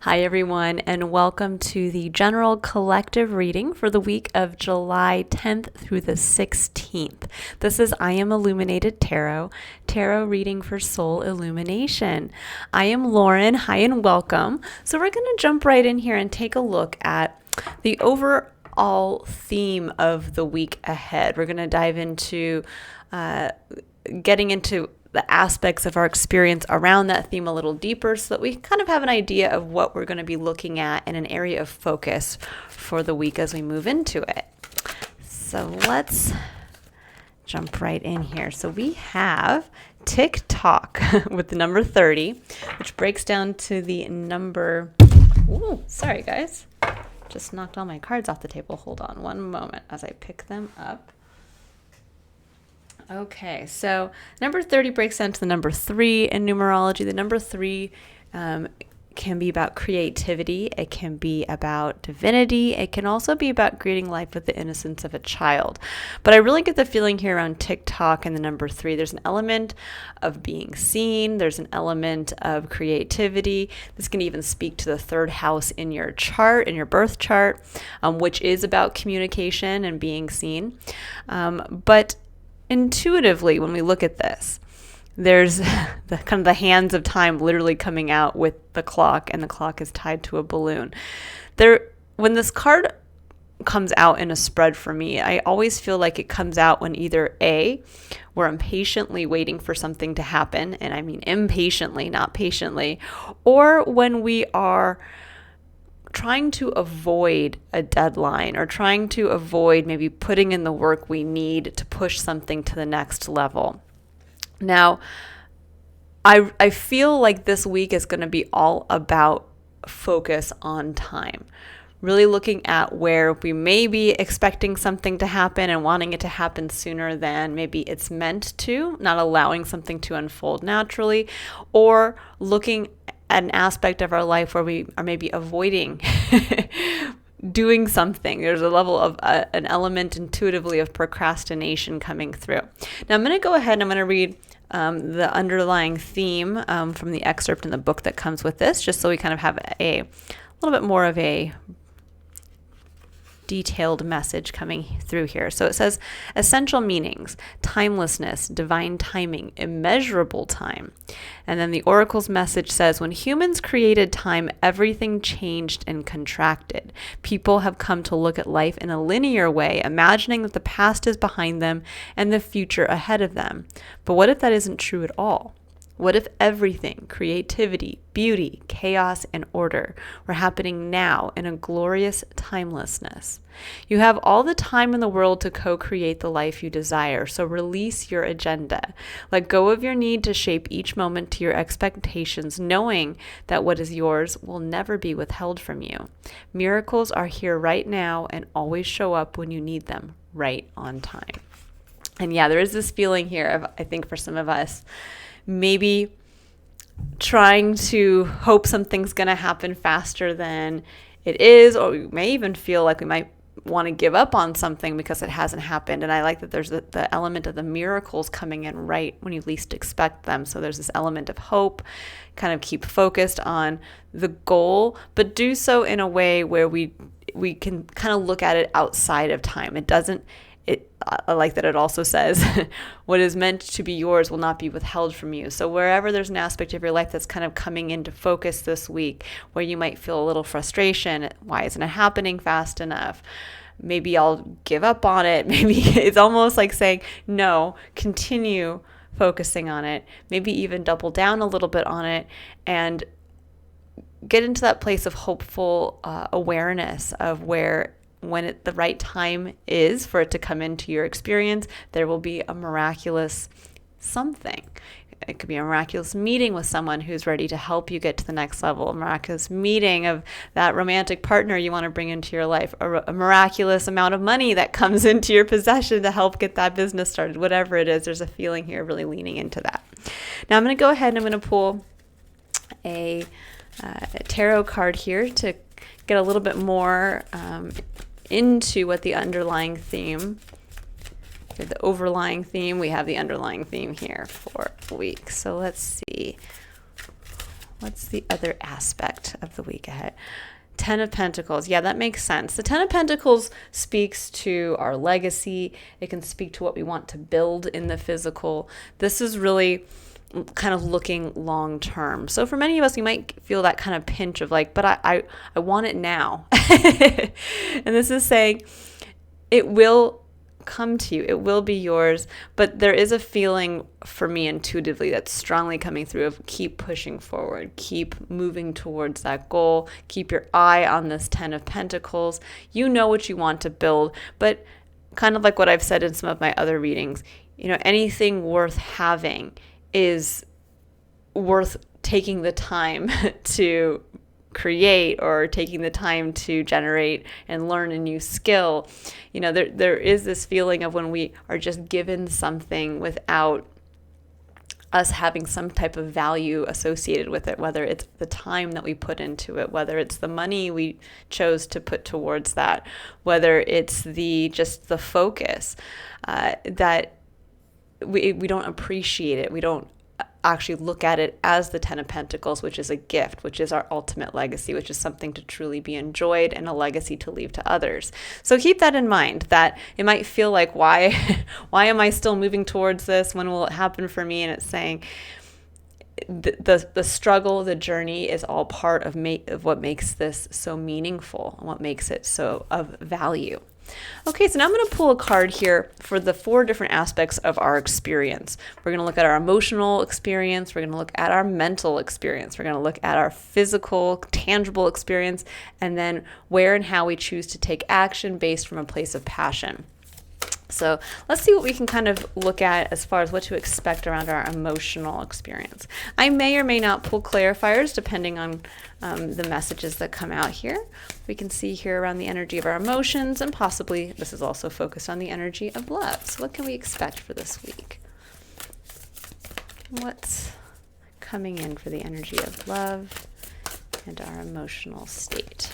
Hi, everyone, and welcome to the general collective reading for the week of July 10th through the 16th. This is I Am Illuminated Tarot reading for soul illumination. I am Lauren. Hi, and welcome. So we're going to jump right in here and take a look at the overall theme of the week ahead. We're going to dive into getting into the aspects of our experience around that theme a little deeper so that we kind of have an idea of what we're going to be looking at in an area of focus for the week as we move into it. So let's jump right in here. So we have TikTok with the number 30, which breaks down to the number, sorry guys, just knocked all my cards off the table. Hold on one moment as I pick them up. Okay, so number 30 breaks down to the number 3 in numerology. The number 3 can be about creativity. It can be about divinity. It can also be about creating life with the innocence of a child. But I really get the feeling here around TikTok and the number 3. There's an element of being seen. There's an element of creativity. This can even speak to the third house in your chart, in your birth chart, which is about communication and being seen. But intuitively, when we look at this, there's the kind of the hands of time literally coming out with the clock, and the clock is tied to a balloon. When this card comes out in a spread for me, I always feel like it comes out when either A, we're impatiently waiting for something to happen, and I mean impatiently, not patiently, or when we are trying to avoid a deadline or trying to avoid maybe putting in the work we need to push something to the next level. Now, I feel like this week is going to be all about focus on time. Really looking at where we may be expecting something to happen and wanting it to happen sooner than maybe it's meant to, not allowing something to unfold naturally, or looking at an aspect of our life where we are maybe avoiding doing something. There's a level of an element intuitively of procrastination coming through. Now I'm going to go ahead and I'm going to read the underlying theme from the excerpt in the book that comes with this, just so we kind of have a little bit more of a detailed message coming through here. So it says essential meanings: timelessness, divine timing, immeasurable time. And then the oracle's message says, when humans created time, everything changed and contracted. People have come to look at life in a linear way, imagining that the past is behind them and the future ahead of them. But what if that isn't true at all? What if everything, creativity, beauty, chaos, and order, were happening now in a glorious timelessness? You have all the time in the world to co-create the life you desire, so release your agenda. Let go of your need to shape each moment to your expectations, knowing that what is yours will never be withheld from you. Miracles are here right now and always show up when you need them, right on time. And yeah, there is this feeling here of, I think for some of us, maybe trying to hope something's going to happen faster than it is, or we may even feel like we might want to give up on something because it hasn't happened. And I like that there's the element of the miracles coming in right when you least expect them. So there's this element of hope, kind of keep focused on the goal, but do so in a way where we can kind of look at it outside of time. I like that it also says, what is meant to be yours will not be withheld from you. So wherever there's an aspect of your life that's kind of coming into focus this week, where you might feel a little frustration, why isn't it happening fast enough? Maybe I'll give up on it. Maybe it's almost like saying, no, continue focusing on it. Maybe even double down a little bit on it and get into that place of hopeful awareness of where when the right time is for it to come into your experience, there will be a miraculous something. It could be a miraculous meeting with someone who's ready to help you get to the next level, a miraculous meeting of that romantic partner you want to bring into your life, a miraculous amount of money that comes into your possession to help get that business started, whatever it is. There's a feeling here really leaning into that. Now I'm going to go ahead and I'm going to pull a tarot card here to get a little bit more into what the underlying theme, the overlying theme. We have the underlying theme here for a week. So let's see What's the other aspect of the week ahead? Ten of Pentacles. Yeah, that makes sense. The Ten of Pentacles speaks to our legacy. It can speak to what we want to build in the physical. This is really kind of looking long term. So for many of us, you might feel that kind of pinch of like, but I want it now. And this is saying it will come to you. It will be yours. But there is a feeling for me intuitively that's strongly coming through of keep pushing forward, keep moving towards that goal, keep your eye on this Ten of Pentacles. You know what you want to build, but kind of like what I've said in some of my other readings, anything worth having is worth taking the time to create or taking the time to generate and learn a new skill. There is this feeling of when we are just given something without us having some type of value associated with it, whether it's the time that we put into it, whether it's the money we chose to put towards that, whether it's just the focus, that we don't appreciate it. We don't actually look at it as the Ten of Pentacles, which is a gift, which is our ultimate legacy, which is something to truly be enjoyed and a legacy to leave to others. So keep that in mind, that it might feel like, why am I still moving towards this? When will it happen for me? And it's saying the struggle, the journey is all part of what makes this so meaningful and what makes it so of value. Okay, so now I'm going to pull a card here for the 4 different aspects of our experience. We're going to look at our emotional experience. We're going to look at our mental experience. We're going to look at our physical, tangible experience, and then where and how we choose to take action based from a place of passion. So let's see what we can kind of look at as far as what to expect around our emotional experience. I may or may not pull clarifiers depending on the messages that come out here. We can see here around the energy of our emotions, and possibly this is also focused on the energy of love. So what can we expect for this week? What's coming in for the energy of love and our emotional state?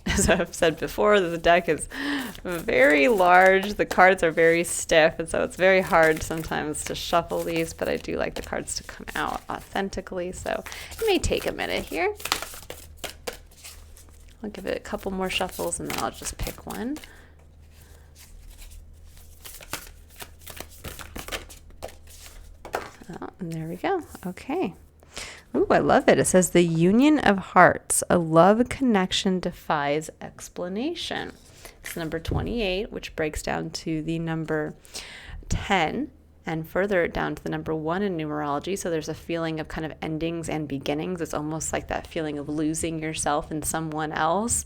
As I've said before, the deck is very large. The cards are very stiff, and so it's very hard sometimes to shuffle these, but I do like the cards to come out authentically, so it may take a minute here. I'll give it a couple more shuffles, and then I'll just pick one. Oh, and there we go. Okay. Ooh, I love it. It says the union of hearts, a love connection defies explanation. It's number 28, which breaks down to the number 10 and further down to the number 1 in numerology. So there's a feeling of kind of endings and beginnings. It's almost like that feeling of losing yourself in someone else.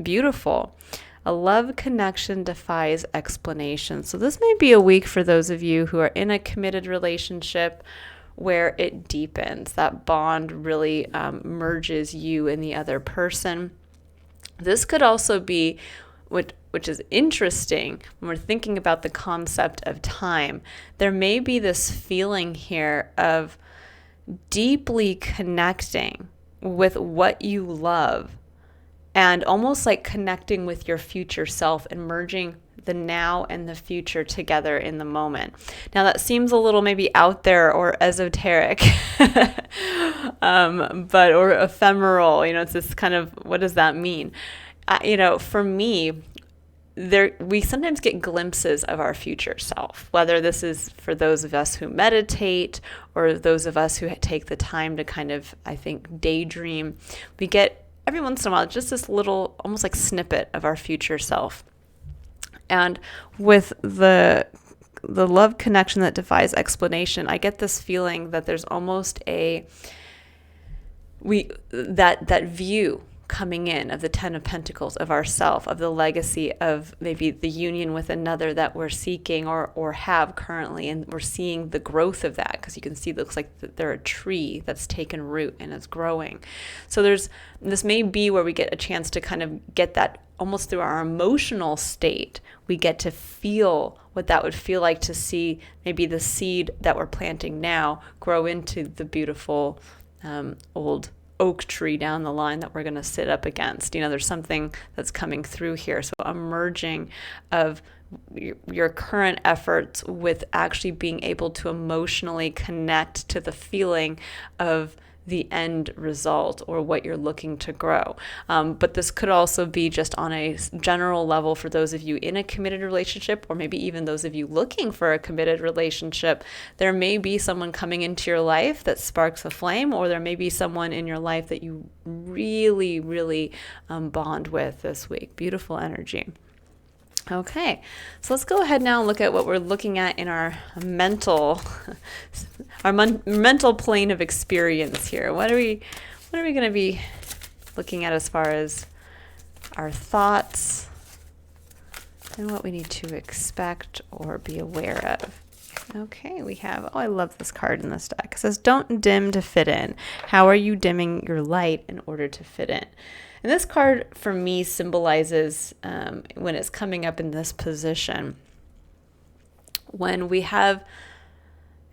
Beautiful. A love connection defies explanation. So this may be a week for those of you who are in a committed relationship where it deepens. That bond really merges you and the other person. This could also be, which is interesting, when we're thinking about the concept of time, there may be this feeling here of deeply connecting with what you love and almost like connecting with your future self and merging the now and the future together in the moment. Now that seems a little maybe out there or esoteric, or ephemeral. It's this kind of, what does that mean? For me, we sometimes get glimpses of our future self, whether this is for those of us who meditate or those of us who take the time to kind of, I think, daydream. We get every once in a while just this little, almost like snippet of our future self. And with the love connection that defies explanation, I get this feeling that there's almost that view coming in of the Ten of Pentacles, of ourself, of the legacy of maybe the union with another that we're seeking or have currently, and we're seeing the growth of that, because you can see it looks like they're a tree that's taken root and is growing. So this may be where we get a chance to kind of get that almost through our emotional state. We get to feel what that would feel like to see maybe the seed that we're planting now grow into the beautiful old oak tree down the line that we're going to sit up against. There's something that's coming through here. So a merging of your current efforts with actually being able to emotionally connect to the feeling of the end result or what you're looking to grow. But this could also be just on a general level for those of you in a committed relationship, or maybe even those of you looking for a committed relationship. There may be someone coming into your life that sparks a flame, or there may be someone in your life that you really, really bond with this week. Beautiful energy. Okay, so let's go ahead now and look at what we're looking at in our mental plane of experience here. What are we going to be looking at as far as our thoughts and what we need to expect or be aware of? Okay, we have, I love this card in this deck. It says, don't dim to fit in. How are you dimming your light in order to fit in? And this card for me symbolizes when it's coming up in this position, when we have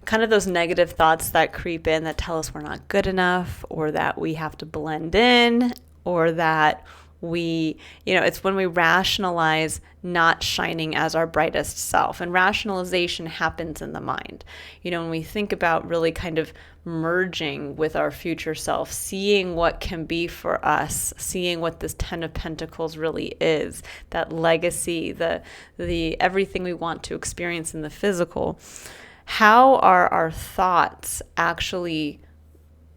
kind of those negative thoughts that creep in that tell us we're not good enough, or that we have to blend in, or that it's when we rationalize not shining as our brightest self. And rationalization happens in the mind. When we think about really kind of merging with our future self, seeing what can be for us, seeing what this 10 of Pentacles really is, that legacy, the everything we want to experience in the physical. How are our thoughts actually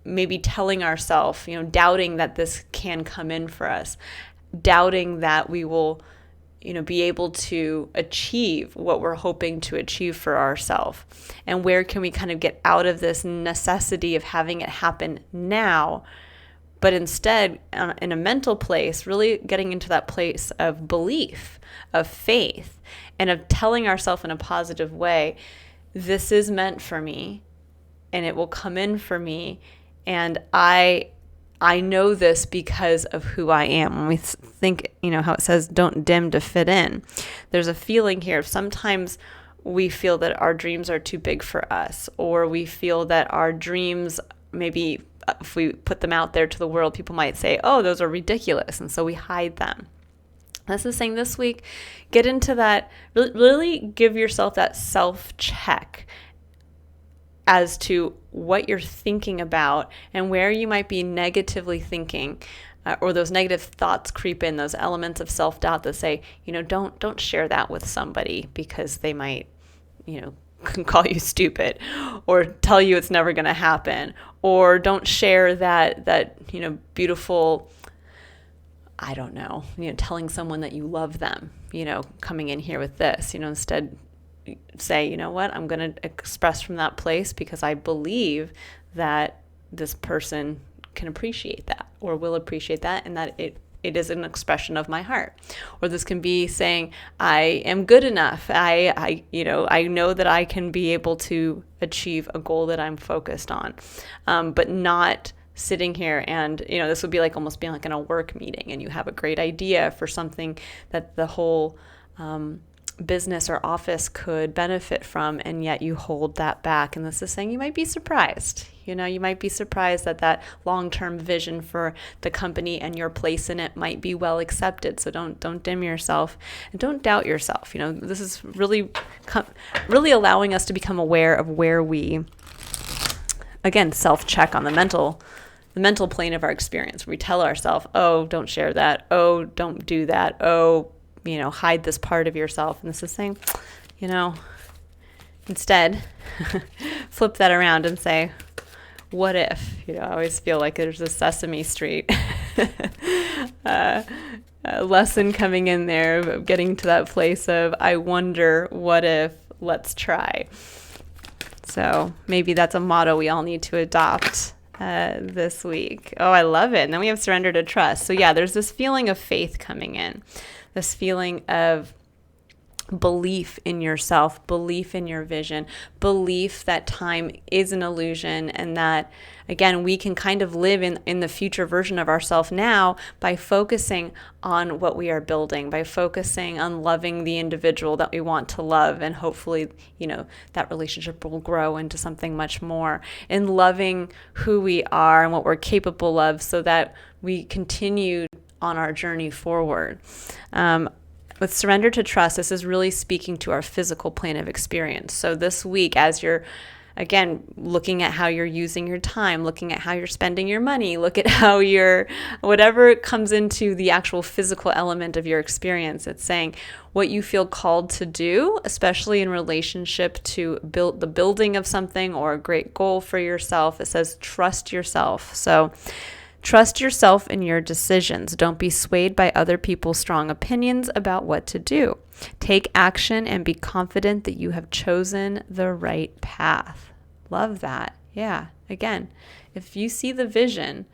maybe telling ourselves, doubting that this can come in for us, doubting that we will, be able to achieve what we're hoping to achieve for ourselves? And where can we kind of get out of this necessity of having it happen now, but instead, in a mental place, really getting into that place of belief, of faith, and of telling ourselves in a positive way, this is meant for me, and it will come in for me. And I know this because of who I am. When we think, how it says, don't dim to fit in. There's a feeling here. Sometimes we feel that our dreams are too big for us, or we feel that our dreams, maybe if we put them out there to the world, people might say, oh, those are ridiculous. And so we hide them. This is saying this week, get into that, really give yourself that self-check as to what you're thinking about and where you might be negatively thinking, or those negative thoughts creep in, those elements of self-doubt that say, don't share that with somebody because they might, call you stupid, or tell you it's never going to happen, or don't share that beautiful, I don't know, telling someone that you love them, coming in here with this, instead say, what, I'm going to express from that place because I believe that this person can appreciate that, or will appreciate that, and that it is an expression of my heart. Or this can be saying, I am good enough. I know that I can be able to achieve a goal that I'm focused on, but not sitting here and, this would be like almost being like in a work meeting, and you have a great idea for something that the whole business or office could benefit from, and yet you hold that back. And this is saying you might be surprised. You might be surprised that long-term vision for the company and your place in it might be well accepted. So don't dim yourself, and don't doubt yourself. This is really allowing us to become aware of where we, again, self-check on the mental plane of our experience. We tell ourselves, oh, don't share that. Oh, don't do that. Oh, hide this part of yourself. And this is saying, instead, flip that around and say, what if? I always feel like there's a Sesame Street lesson coming in there, of getting to that place of, I wonder, what if, let's try. So maybe that's a motto we all need to adopt this week. Oh, I love it. And then we have surrender to trust. So yeah, there's this feeling of faith coming in. This feeling of belief in yourself, belief in your vision, belief that time is an illusion, and that, again, we can kind of live in the future version of ourselves now by focusing on what we are building, by focusing on loving the individual that we want to love, and hopefully, that relationship will grow into something much more, and loving who we are and what we're capable of so that we continue on our journey forward. With surrender to trust, this is really speaking to our physical plane of experience. So this week, as you're, again, looking at how you're using your time, looking at how you're spending your money, look at how whatever comes into the actual physical element of your experience, it's saying what you feel called to do, especially in relationship to the building of something or a great goal for yourself. It says trust yourself. So trust yourself in your decisions. Don't be swayed by other people's strong opinions about what to do. Take action and be confident that you have chosen the right path. Love that. Yeah. Again, if you see the vision,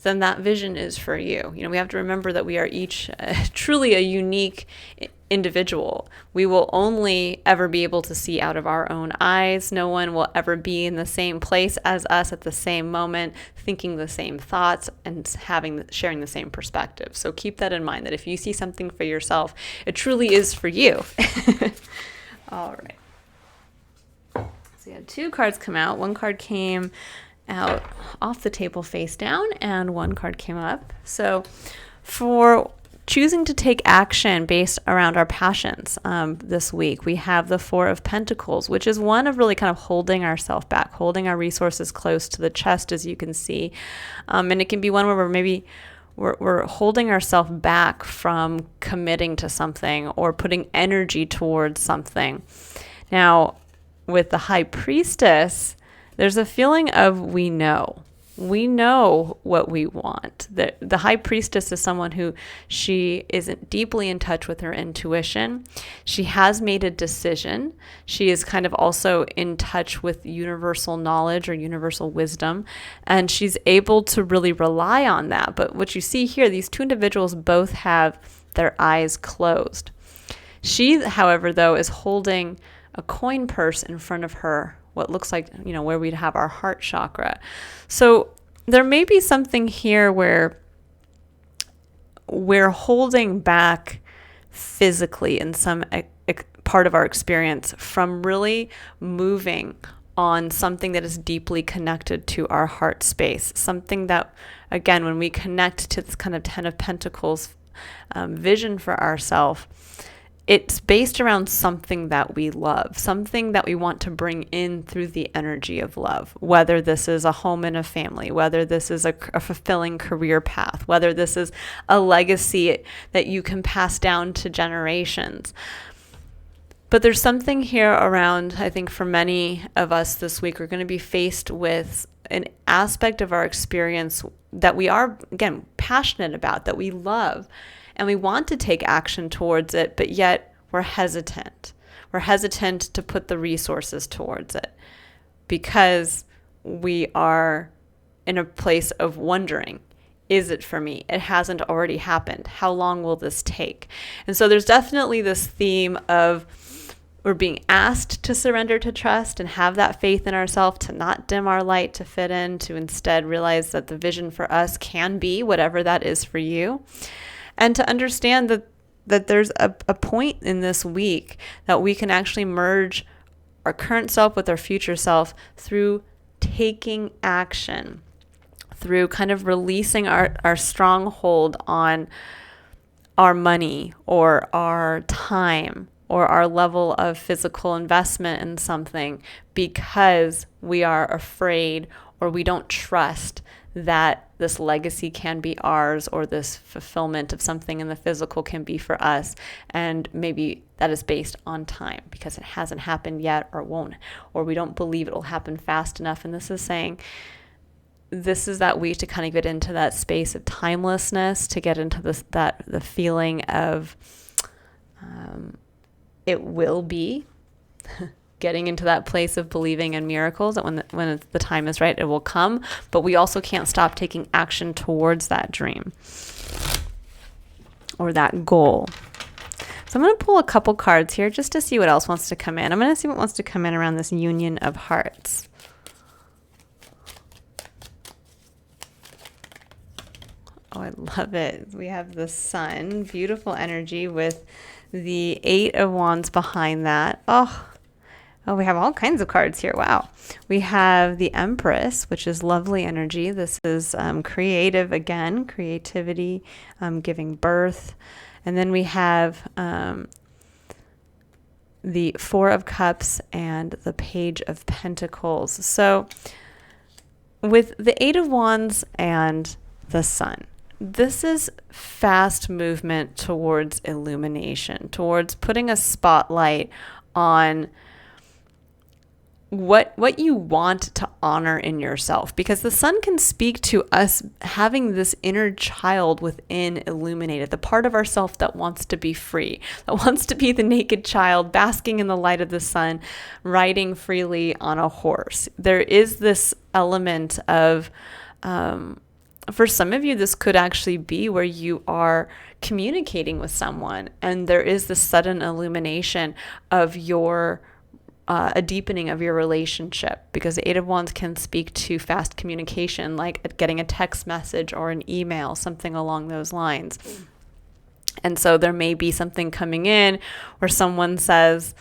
then that vision is for you. We have to remember that we are each truly a unique individual. We will only ever be able to see out of our own eyes. No one will ever be in the same place as us at the same moment, thinking the same thoughts and sharing the same perspective. So keep that in mind, that if you see something for yourself, it truly is for you. All right. So we had 2 cards come out. One card came out off the table face down, and one card came up. So for choosing to take action based around our passions this week, we have the 4 of Pentacles, which is one of really kind of holding ourselves back, holding our resources close to the chest, as you can see. And it can be one where we're holding ourselves back from committing to something or putting energy towards something. Now, with the High Priestess, there's a feeling of we know what we want. The High Priestess is someone who she isn't deeply in touch with her intuition. She has made a decision. She is kind of also in touch with universal knowledge or universal wisdom, and she's able to really rely on that. But what you see here, these 2 individuals both have their eyes closed. She, however, though, is holding a coin purse in front of her, what looks like, where we'd have our heart chakra. So there may be something here where we're holding back physically in some part of our experience from really moving on something that is deeply connected to our heart space. Something that, again, when we connect to this kind of 10 of Pentacles vision for ourselves, it's based around something that we love, something that we want to bring in through the energy of love, whether this is a home and a family, whether this is a fulfilling career path, whether this is a legacy that you can pass down to generations. But there's something here around, I think for many of us this week, we're going to be faced with an aspect of our experience that we are, again, passionate about, that we love. And we want to take action towards it, but yet we're hesitant. We're hesitant to put the resources towards it because we are in a place of wondering, is it for me? It hasn't already happened. How long will this take? And so there's definitely this theme of we're being asked to surrender to trust and have that faith in ourselves, to not dim our light to fit in, to instead realize that the vision for us can be whatever that is for you. And to understand that there's a point in this week that we can actually merge our current self with our future self through taking action, through kind of releasing our stronghold on our money or our time or our level of physical investment in something because we are afraid or we don't trust that this legacy can be ours or this fulfillment of something in the physical can be for us. And maybe that is based on time because it hasn't happened yet or won't, or we don't believe it will happen fast enough. And this is saying, this is that week to kind of get into that space of timelessness, to get into the feeling of it will be. Getting into that place of believing in miracles, that when the time is right, it will come. But we also can't stop taking action towards that dream or that goal. So I'm going to pull a couple cards here just to see what else wants to come in. I'm going to see what wants to come in around this Union of Hearts. Oh, I love it. We have the Sun, beautiful energy with the Eight of Wands behind that. Oh, we have all kinds of cards here. Wow. We have the Empress, which is lovely energy. This is creative again, creativity, giving birth. And then we have the Four of Cups and the Page of Pentacles. So with the Eight of Wands and the Sun, this is fast movement towards illumination, towards putting a spotlight on what you want to honor in yourself, because the Sun can speak to us having this inner child within Illuminated, the part of ourself that wants to be free, that wants to be the naked child basking in the light of the sun, riding freely on a horse. There is this element of for some of you, this could actually be where you are communicating with someone and there is this sudden illumination of your a deepening of your relationship, because the Eight of Wands can speak to fast communication, like getting a text message or an email, something along those lines. And so there may be something coming in where someone says,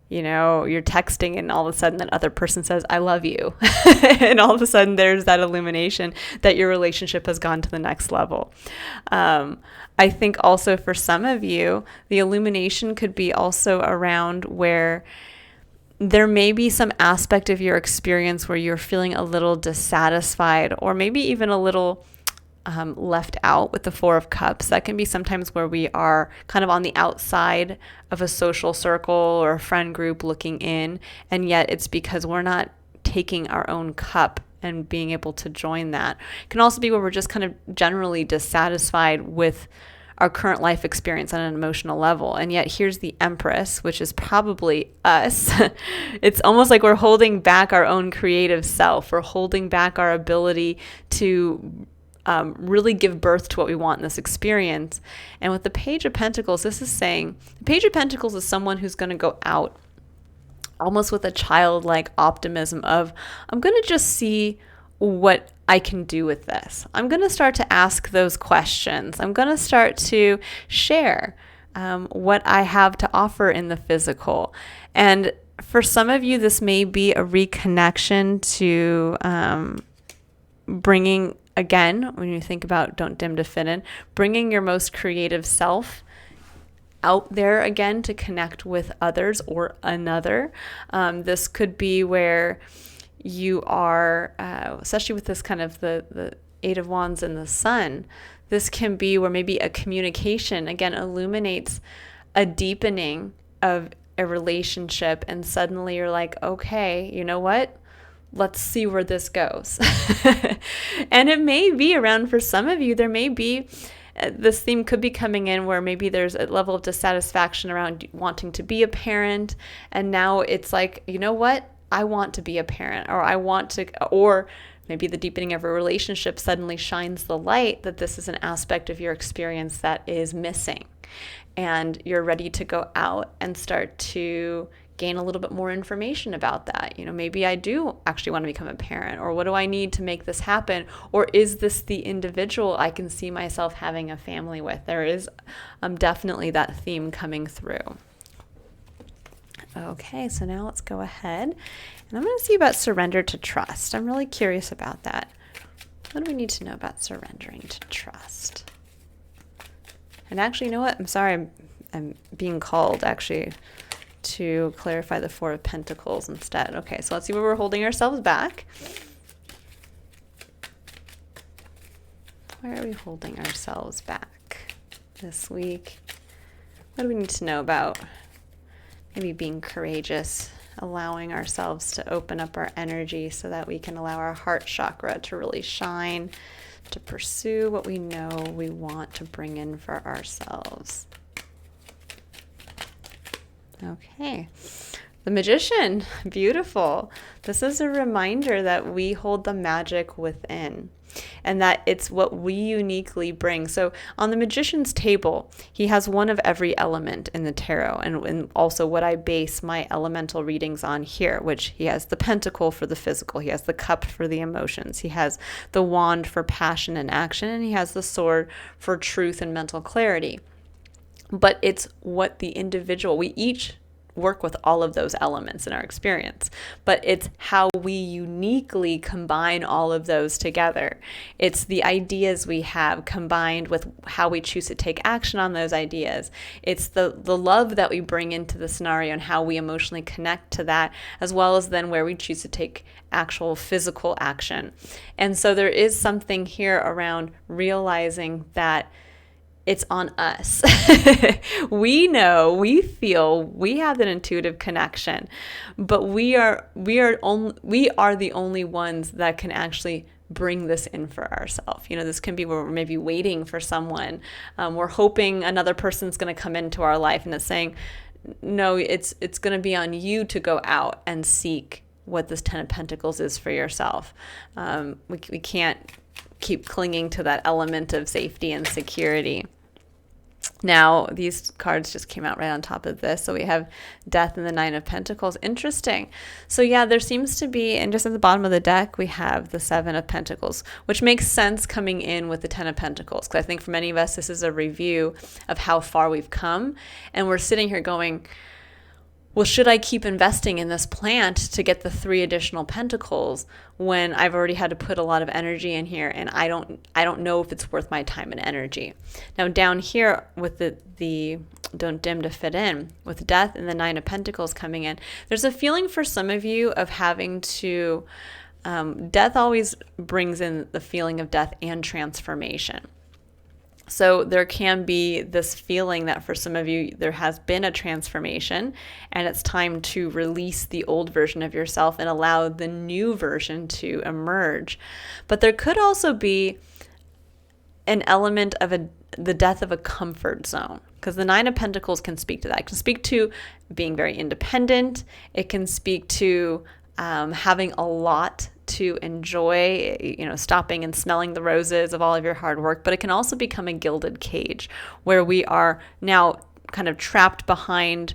you know, you're texting and all of a sudden that other person says, I love you. And all of a sudden there's that illumination that your relationship has gone to the next level. I think also for some of you, the illumination could be also around where there may be some aspect of your experience where you're feeling a little dissatisfied, or maybe even a little left out with the Four of Cups. That can be sometimes where we are kind of on the outside of a social circle or a friend group looking in, and yet it's because we're not taking our own cup and being able to join that. It can also be where we're just kind of generally dissatisfied with our current life experience on an emotional level. And yet here's the Empress, which is probably us. It's almost like we're holding back our own creative self. We're holding back our ability to really give birth to what we want in this experience. And with the Page of Pentacles, this is saying, the Page of Pentacles is someone who's going to go out almost with a childlike optimism of, I'm going to just see what I can do with this. I'm going to start to ask those questions. I'm going to start to share what I have to offer in the physical. And for some of you, this may be a reconnection to bringing, again, when you think about don't dim to fit in, bringing your most creative self out there again to connect with others or another. This could be where you are, especially with this kind of the Eight of Wands and the Sun, this can be where maybe a communication, again, illuminates a deepening of a relationship, and suddenly you're like, okay, you know what? Let's see where this goes. And it may be around, for some of you, there may be, this theme could be coming in where maybe there's a level of dissatisfaction around wanting to be a parent, and now it's like, you know what? I want to be a parent, or I want to, or maybe the deepening of a relationship suddenly shines the light that this is an aspect of your experience that is missing. And you're ready to go out and start to gain a little bit more information about that. You know, maybe I do actually want to become a parent, or what do I need to make this happen? Or is this the individual I can see myself having a family with? There is definitely that theme coming through. Okay, so now let's go ahead and I'm going to see about surrender to trust. I'm really curious about that. What do we need to know about surrendering to trust? And actually, you know what? I'm sorry, I'm being called actually to clarify the Four of Pentacles instead. Okay, so let's see where we're holding ourselves back. Where are we holding ourselves back this week? What do we need to know about maybe being courageous, allowing ourselves to open up our energy so that we can allow our heart chakra to really shine, to pursue what we know we want to bring in for ourselves? Okay. The Magician, beautiful. This is a reminder that we hold the magic within. and that it's what we uniquely bring. So on the magician's table, he has one of every element in the tarot, and also what I base my elemental readings on here, which he has the pentacle for the physical, he has the cup for the emotions, he has the wand for passion and action, and he has the sword for truth and mental clarity. But it's what the individual, we each work with all of those elements in our experience, but it's how we uniquely combine all of those together. It's the ideas we have combined with how we choose to take action on those ideas. It's the love that we bring into the scenario and how we emotionally connect to that, as well as then where we choose to take actual physical action. And so there is something here around realizing that it's on us. We know, we feel, we have an intuitive connection, but we are the only ones that can actually bring this in for ourselves. This can be where we're maybe waiting for someone. We're hoping another person's going to come into our life, and it's saying, no, it's going to be on you to go out and seek what this Ten of Pentacles is for yourself. We can't keep clinging to that element of safety and security. Now, these cards just came out right on top of this. So we have Death and the Nine of Pentacles. Interesting. So yeah, there seems to be, and just at the bottom of the deck, we have the Seven of Pentacles, which makes sense coming in with the Ten of Pentacles. Because I think for many of us, this is a review of how far we've come. And we're sitting here going, well, should I keep investing in this plant to get the 3 additional pentacles when I've already had to put a lot of energy in here, and I don't know if it's worth my time and energy. Now down here with the don't dim to fit in, with Death and the Nine of Pentacles coming in, there's a feeling for some of you of having to, death always brings in the feeling of death and transformation. So there can be this feeling that for some of you, there has been a transformation and it's time to release the old version of yourself and allow the new version to emerge. But there could also be an element of the death of a comfort zone, because the Nine of Pentacles can speak to that. It can speak to being very independent. It can speak to having a lot to enjoy, stopping and smelling the roses of all of your hard work. But it can also become a gilded cage where we are now kind of trapped behind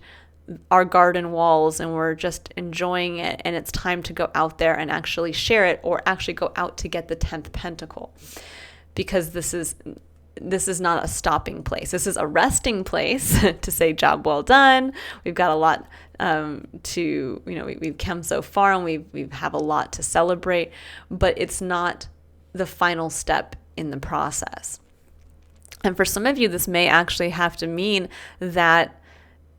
our garden walls and we're just enjoying it, and it's time to go out there and actually share it, or actually go out to get the 10th pentacle, because this is not a stopping place. This is a resting place to say, job well done. We've got a lot we've come so far, and we have a lot to celebrate, but it's not the final step in the process. And for some of you, this may actually have to mean that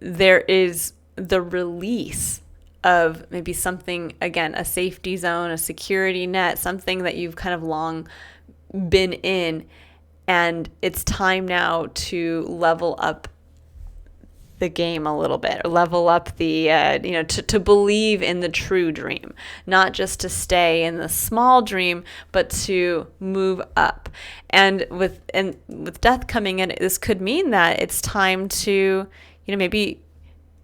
there is the release of maybe something, again, a safety zone, a security net, something that you've kind of long been in, and it's time now to level up the game a little bit, or level up the, to believe in the true dream, not just to stay in the small dream, but to move up. And with death coming in, this could mean that it's time to, maybe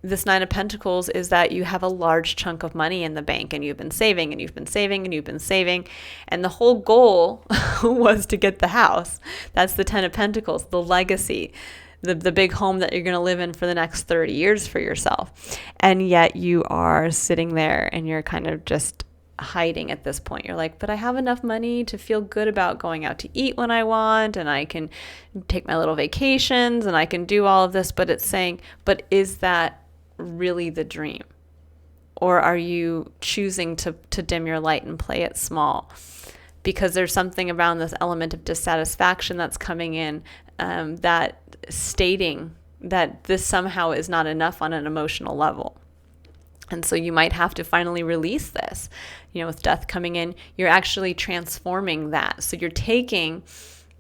this Nine of Pentacles is that you have a large chunk of money in the bank, and you've been saving and you've been saving and you've been saving. And the whole goal was to get the house. That's the Ten of Pentacles, the legacy, the big home that you're going to live in for the next 30 years for yourself. And yet you are sitting there and you're kind of just hiding at this point. You're like, but I have enough money to feel good about going out to eat when I want, and I can take my little vacations, and I can do all of this. But it's saying, but is that really the dream? Or are you choosing to dim your light and play it small? Because there's something around this element of dissatisfaction that's coming in, that stating that this somehow is not enough on an emotional level. And so you might have to finally release this. With death coming in, you're actually transforming that. So you're taking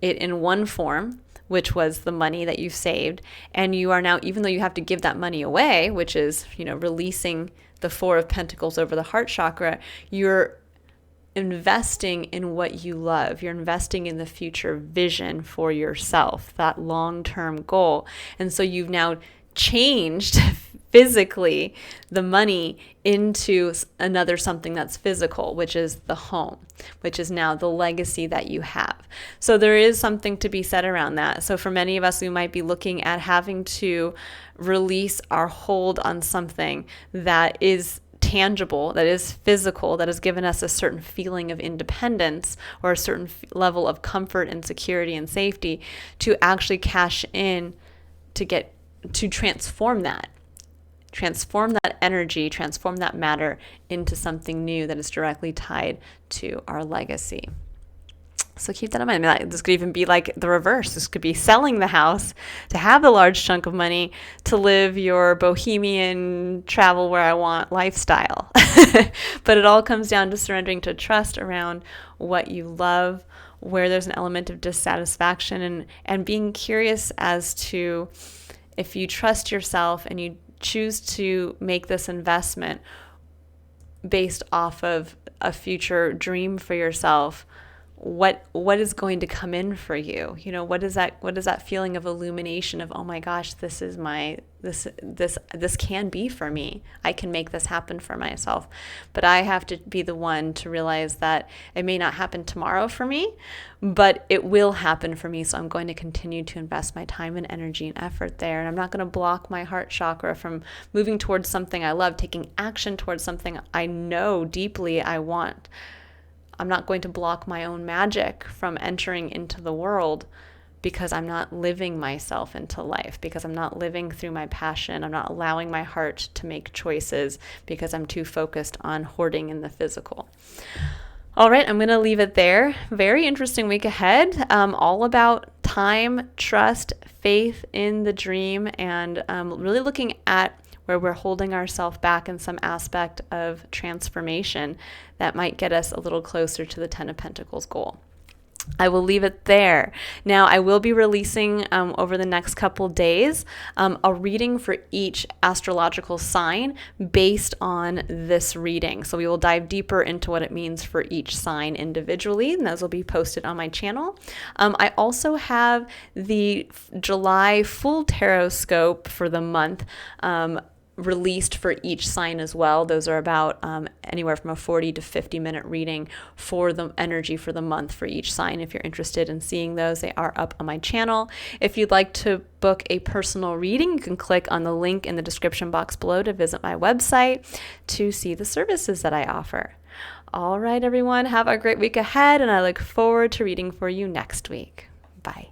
it in one form, which was the money that you've saved, and you are now, even though you have to give that money away, which is, releasing the Four of Pentacles over the heart chakra, you're investing in what you love. You're investing in the future vision for yourself, that long-term goal. And so you've now changed physically the money into another something that's physical, which is the home, which is now the legacy that you have. So there is something to be said around that. So for many of us, we might be looking at having to release our hold on something that is tangible, that is physical, that has given us a certain feeling of independence or a certain level of comfort and security and safety, to actually cash in to transform that energy, transform that matter into something new that is directly tied to our legacy. So keep that in mind. I mean, this could even be like the reverse. This could be selling the house to have the large chunk of money to live your bohemian travel where I want lifestyle. But it all comes down to surrendering to trust around what you love, where there's an element of dissatisfaction, and being curious as to, if you trust yourself and you choose to make this investment based off of a future dream for yourself, what is going to come in for you? You know, what is that feeling of illumination of, oh my gosh, this can be for me. I can make this happen for myself. But I have to be the one to realize that it may not happen tomorrow for me, but it will happen for me. So I'm going to continue to invest my time and energy and effort there. And I'm not going to block my heart chakra from moving towards something I love, taking action towards something I know deeply I want. I'm not going to block my own magic from entering into the world because I'm not living myself into life, because I'm not living through my passion. I'm not allowing my heart to make choices because I'm too focused on hoarding in the physical. All right, I'm going to leave it there. Very interesting week ahead, all about time, trust, faith in the dream, and really looking at where we're holding ourselves back in some aspect of transformation that might get us a little closer to the 10 of Pentacles goal. I will leave it there. Now, I will be releasing over the next couple days a reading for each astrological sign based on this reading. So we will dive deeper into what it means for each sign individually, and those will be posted on my channel. I also have the July full tarot scope for the month released for each sign as well. Those are about anywhere from a 40 to 50 minute reading for the energy for the month for each sign. If you're interested in seeing those, they are up on my channel. If you'd like to book a personal reading, you can click on the link in the description box below to visit my website to see the services that I offer. All right, everyone, have a great week ahead, and I look forward to reading for you next week. Bye.